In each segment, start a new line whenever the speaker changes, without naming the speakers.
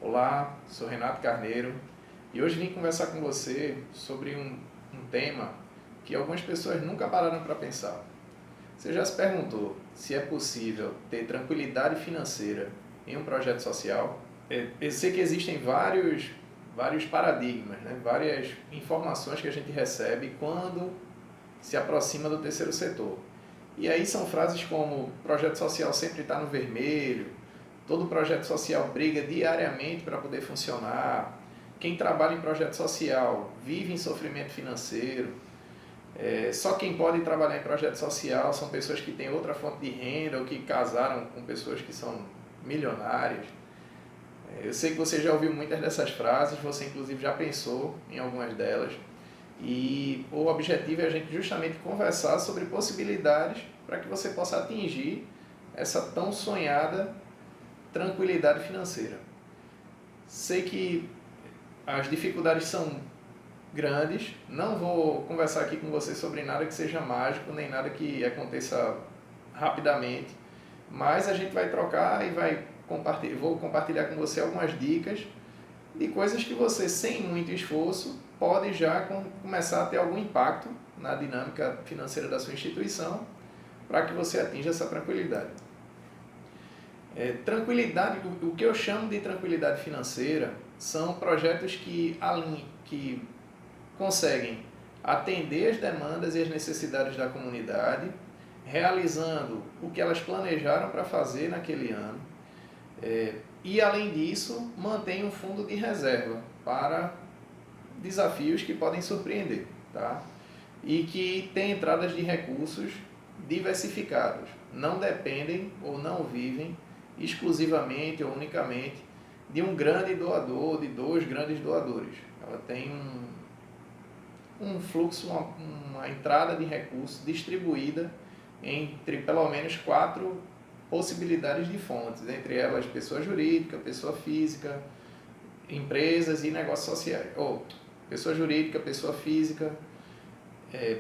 Olá, sou Renato Carneiro e hoje vim conversar com você sobre um tema que algumas pessoas nunca pararam para pensar. Você já se perguntou se é possível ter tranquilidade financeira em um projeto social? Eu sei que existem vários paradigmas, né? Várias informações que a gente recebe quando se aproxima do terceiro setor. E aí são frases como projeto social sempre está no vermelho, todo projeto social briga diariamente para poder funcionar, quem trabalha em projeto social vive em sofrimento financeiro, só quem pode trabalhar em projeto social são pessoas que têm outra fonte de renda ou que casaram com pessoas que são milionárias. Eu sei que você já ouviu muitas dessas frases, você inclusive já pensou em algumas delas. E o objetivo é a gente justamente conversar sobre possibilidades para que você possa atingir essa tão sonhada tranquilidade financeira. Sei que as dificuldades são grandes, não vou conversar aqui com você sobre nada que seja mágico, nem nada que aconteça rapidamente, mas a gente vai trocar e vou compartilhar com você algumas dicas de coisas que você, sem muito esforço, pode já começar a ter algum impacto na dinâmica financeira da sua instituição para que você atinja essa tranquilidade. Tranquilidade, o que eu chamo de tranquilidade financeira são projetos que conseguem atender as demandas e as necessidades da comunidade, realizando o que elas planejaram para fazer naquele ano, e além disso mantém um fundo de reserva para desafios que podem surpreender, tá? E que tem entradas de recursos diversificados, não dependem ou não vivem exclusivamente ou unicamente de um grande doador, de dois grandes doadores. Ela tem um fluxo, uma entrada de recursos distribuída entre pelo menos 4 possibilidades de fontes, entre elas pessoa jurídica, pessoa física, empresas e negócios sociais, ou pessoa jurídica, pessoa física,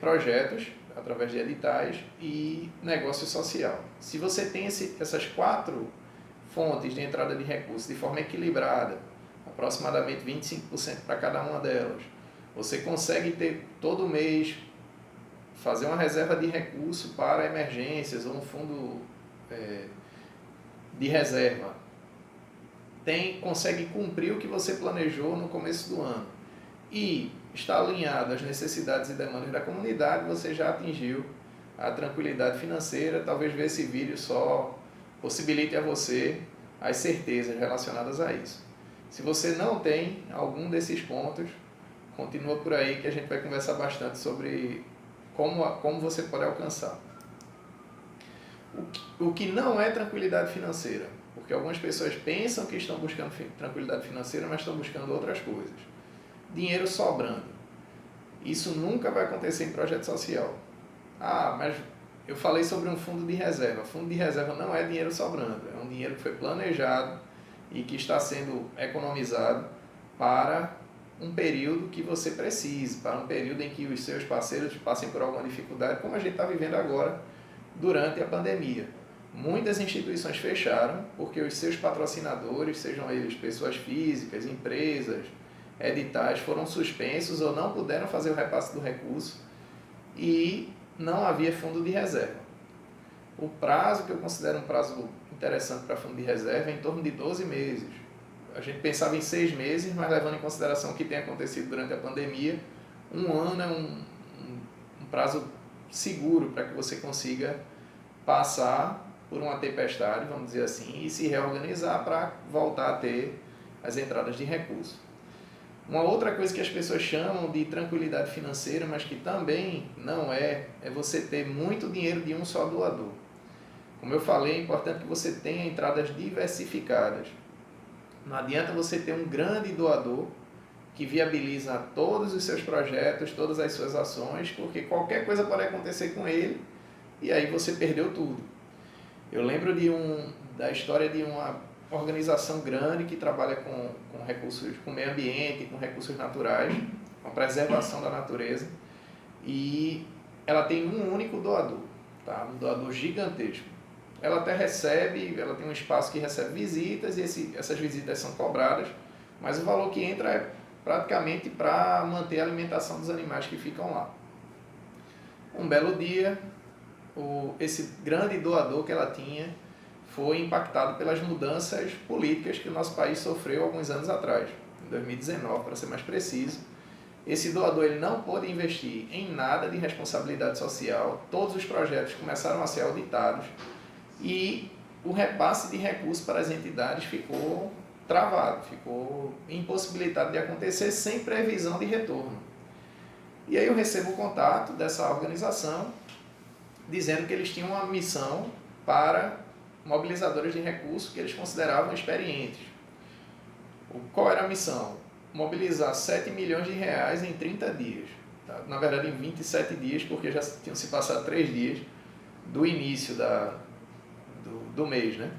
projetos através de editais e negócio social. Se você tem essas 4 fontes de entrada de recursos de forma equilibrada, aproximadamente 25% para cada uma delas, você consegue ter todo mês fazer uma reserva de recurso para emergências ou um fundo de reserva, consegue cumprir o que você planejou no começo do ano e está alinhado às necessidades e demandas da comunidade, você já atingiu a tranquilidade financeira. Talvez ver esse vídeo só possibilite a você as certezas relacionadas a isso. Se você não tem algum desses pontos, continua por aí que a gente vai conversar bastante sobre como você pode alcançar. O que não é tranquilidade financeira, porque algumas pessoas pensam que estão buscando tranquilidade financeira, mas estão buscando outras coisas. Dinheiro sobrando. Isso nunca vai acontecer em projeto social. Mas eu falei sobre um fundo de reserva. Fundo de reserva não é dinheiro sobrando, é um dinheiro que foi planejado e que está sendo economizado para um período que você precise, para um período em que os seus parceiros passem por alguma dificuldade, como a gente está vivendo agora durante a pandemia. Muitas instituições fecharam porque os seus patrocinadores, sejam eles pessoas físicas, empresas, editais, foram suspensos ou não puderam fazer o repasse do recurso e não havia fundo de reserva. O prazo, que eu considero um prazo interessante para fundo de reserva, é em torno de 12 meses. A gente pensava em 6 meses, mas levando em consideração o que tem acontecido durante a pandemia, um ano é um prazo seguro para que você consiga passar por uma tempestade, vamos dizer assim, e se reorganizar para voltar a ter as entradas de recursos. Uma outra coisa que as pessoas chamam de tranquilidade financeira, mas que também não é você ter muito dinheiro de um só doador. Como eu falei, é importante que você tenha entradas diversificadas. Não adianta você ter um grande doador que viabiliza todos os seus projetos, todas as suas ações, porque qualquer coisa pode acontecer com ele e aí você perdeu tudo. Eu lembro da história de uma organização grande que trabalha com recursos, com meio ambiente, com recursos naturais, com a preservação da natureza, e ela tem um único doador, tá? Um doador gigantesco. ela até recebe, ela tem um espaço que recebe visitas e essas visitas são cobradas, mas o valor que entra é praticamente para manter a alimentação dos animais que ficam lá. Um belo dia, esse grande doador que ela tinha foi impactado pelas mudanças políticas que o nosso país sofreu alguns anos atrás, em 2019, para ser mais preciso. Esse doador ele não pôde investir em nada de responsabilidade social, todos os projetos começaram a ser auditados e o repasse de recursos para as entidades ficou travado, ficou impossibilitado de acontecer sem previsão de retorno. E aí eu recebo o contato dessa organização dizendo que eles tinham uma missão para mobilizadores de recursos que eles consideravam experientes. Qual era a missão? Mobilizar 7 milhões de reais em 30 dias. Tá? Na verdade, em 27 dias, porque já tinham se passado 3 dias do início do mês, né?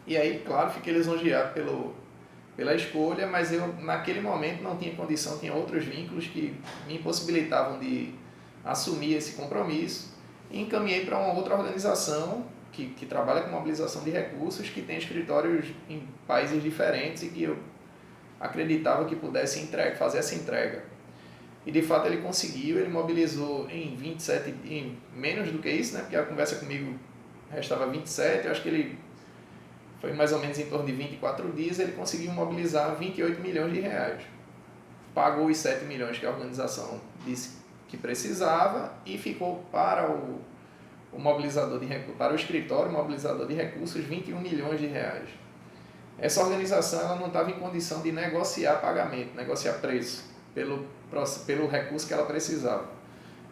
E aí, claro, fiquei lisonjeado pela escolha, mas eu, naquele momento, não tinha condição, tinha outros vínculos que me impossibilitavam de assumir esse compromisso e encaminhei para uma outra organização que trabalha com mobilização de recursos, que tem escritórios em países diferentes e que eu acreditava que pudesse fazer essa entrega. E de fato ele conseguiu, ele mobilizou em menos do que isso, né? Porque a conversa comigo restava 27, eu acho que ele foi mais ou menos em torno de 24 dias, ele conseguiu mobilizar 28 milhões de reais. Pagou os 7 milhões que a organização disse que precisava e ficou para para o escritório mobilizador de recursos 21 milhões de reais. Essa organização ela não estava em condição de negociar pagamento, negociar preço pelo recurso que ela precisava.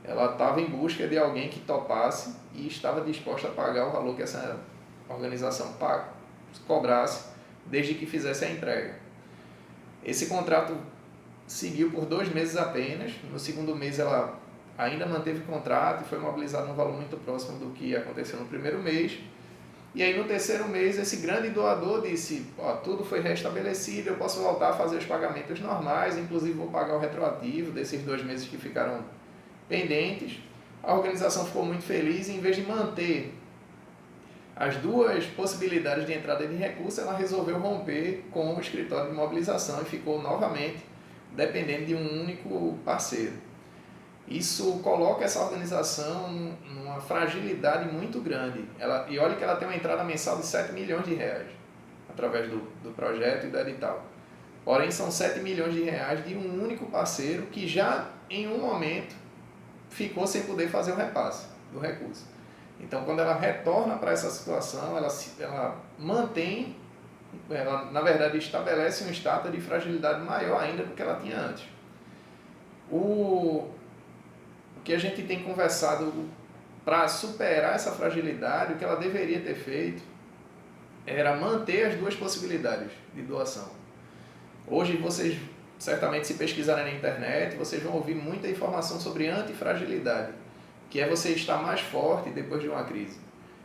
Ela estava em busca de alguém que topasse e estava disposta a pagar o valor que essa organização cobrasse, desde que fizesse a entrega. Esse contrato seguiu por 2 meses apenas. No segundo mês ela ainda manteve o contrato e foi mobilizada num valor muito próximo do que aconteceu no primeiro mês. E aí no terceiro mês esse grande doador disse, tudo foi restabelecido, eu posso voltar a fazer os pagamentos normais, inclusive vou pagar o retroativo desses 2 meses que ficaram pendentes. A organização ficou muito feliz e em vez de manter as 2 possibilidades de entrada de recurso, ela resolveu romper com o escritório de mobilização e ficou novamente dependendo de um único parceiro. Isso coloca essa organização numa fragilidade muito grande. E olha que ela tem uma entrada mensal de 7 milhões de reais, através do projeto e do edital. Porém, são 7 milhões de reais de um único parceiro que já, em um momento, ficou sem poder fazer o repasse do recurso. Então, quando ela retorna para essa situação, ela mantém, na verdade, estabelece um status de fragilidade maior ainda do que ela tinha antes. O que a gente tem conversado para superar essa fragilidade, o que ela deveria ter feito era manter as 2 possibilidades de doação. Hoje vocês certamente se pesquisarem na internet, vocês vão ouvir muita informação sobre antifragilidade, que é você estar mais forte depois de uma crise.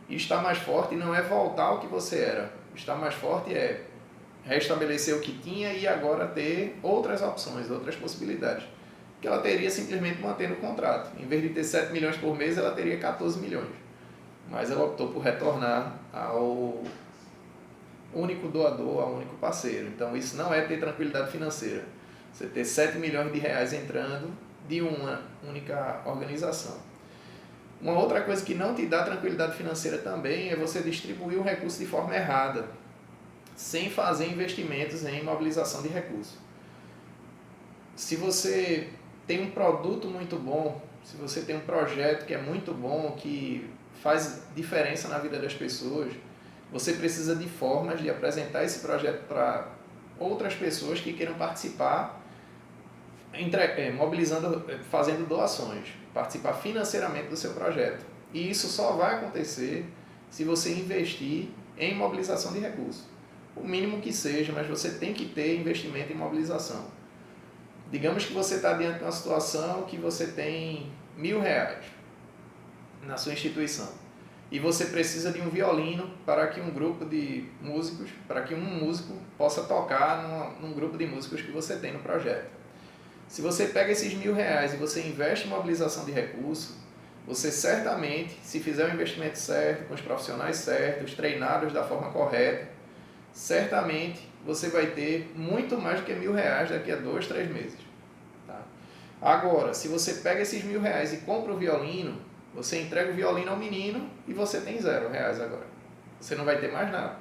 E estar mais forte não é voltar ao que você era. Estar mais forte é restabelecer o que tinha e agora ter outras opções, outras possibilidades. Que ela teria simplesmente mantendo o contrato. Em vez de ter 7 milhões por mês, ela teria 14 milhões. Mas ela optou por retornar ao único doador, ao único parceiro. Então isso não é ter tranquilidade financeira. Você ter 7 milhões de reais entrando de uma única organização. Uma outra coisa que não te dá tranquilidade financeira também é você distribuir o recurso de forma errada, sem fazer investimentos em mobilização de recursos. Se você tem um produto muito bom, se você tem um projeto que é muito bom, que faz diferença na vida das pessoas, você precisa de formas de apresentar esse projeto para outras pessoas que queiram participar, mobilizando, fazendo doações, participar financeiramente do seu projeto. E isso só vai acontecer se você investir em mobilização de recursos. O mínimo que seja, mas você tem que ter investimento em mobilização. Digamos que você está diante de uma situação que você tem R$1.000 na sua instituição e você precisa de um violino para que um grupo de músicos, para que um músico possa tocar num grupo de músicos que você tem no projeto. Se você pega esses R$1.000 e você investe em mobilização de recursos, você certamente, se fizer o investimento certo, com os profissionais certos, treinados da forma correta, certamente você vai ter muito mais do que R$1.000 daqui a 2, 3 meses. Tá? Agora, se você pega esses R$1.000 e compra o violino, você entrega o violino ao menino e você tem R$0 agora. Você não vai ter mais nada.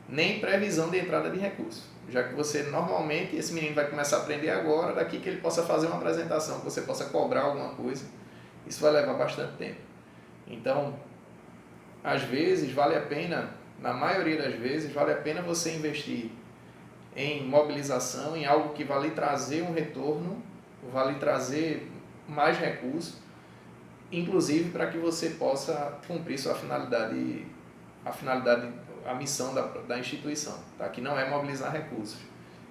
Nem previsão de entrada de recursos. Já que você normalmente, esse menino vai começar a aprender agora, daqui que ele possa fazer uma apresentação, que você possa cobrar alguma coisa, isso vai levar bastante tempo. Então, às vezes, vale a pena, na maioria das vezes, vale a pena você investir em mobilização, em algo que vai lhe trazer um retorno, vai lhe trazer mais recursos, inclusive para que você possa cumprir sua finalidade, a missão da instituição, tá? Que não é mobilizar recursos,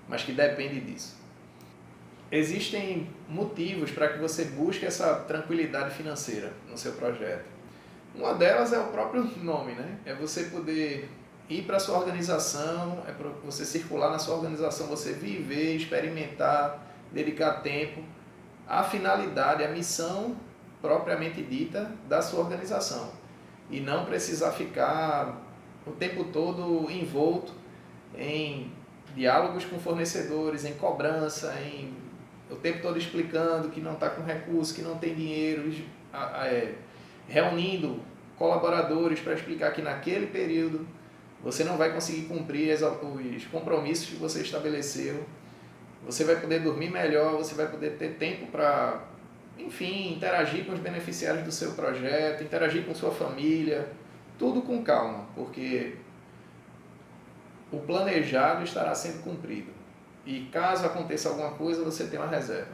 mas que depende disso. Existem motivos para que você busque essa tranquilidade financeira no seu projeto. Uma delas é o próprio nome, né? É você poder ir para a sua organização, é para você circular na sua organização, você viver, experimentar, dedicar tempo à finalidade, à missão propriamente dita da sua organização. E não precisar ficar o tempo todo envolto em diálogos com fornecedores, em cobrança, o tempo todo explicando que não está com recurso, que não tem dinheiro, reunindo colaboradores para explicar que naquele período você não vai conseguir cumprir os compromissos que você estabeleceu, você vai poder dormir melhor, você vai poder ter tempo para, enfim, interagir com os beneficiários do seu projeto, interagir com sua família, tudo com calma, porque o planejado estará sendo cumprido. E caso aconteça alguma coisa, você tem uma reserva.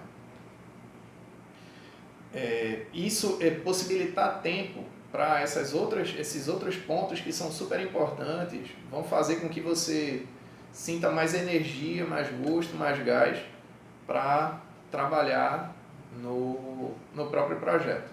Isso é possibilitar tempo para esses outros pontos que são super importantes, vão fazer com que você sinta mais energia, mais gosto, mais gás para trabalhar no próprio projeto.